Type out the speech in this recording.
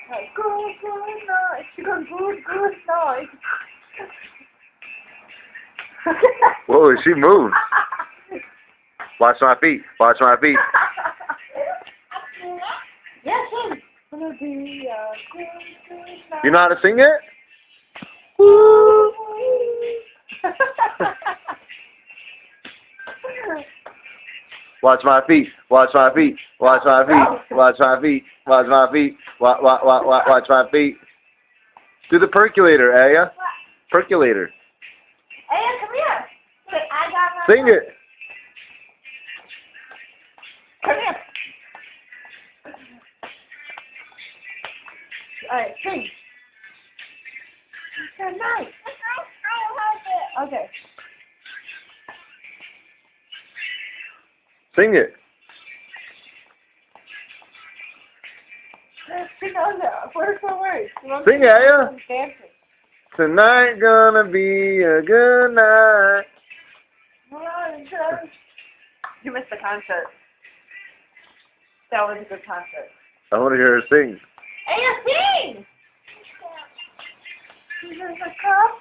Good night. She goes, good night. Whoa, she moved. Watch my feet. Watch my feet. Yeah, sing. Gonna be a good night. You know how to sing it? Watch my feet. Watch my feet. Watch my feet. Watch my feet. Watch my feet. Watch my feet. Do the percolator, Aya. Percolator. Aya, come here. Wait, I got my Sing it. Come here. Alright, sing. Good night. Okay. Sing it. Sing on the word for word. Sing it, Aya. Dancing. Tonight gonna be a good night. You missed the concert. That was a good concert. I want to hear her sing. Aya, sing! There's a cup.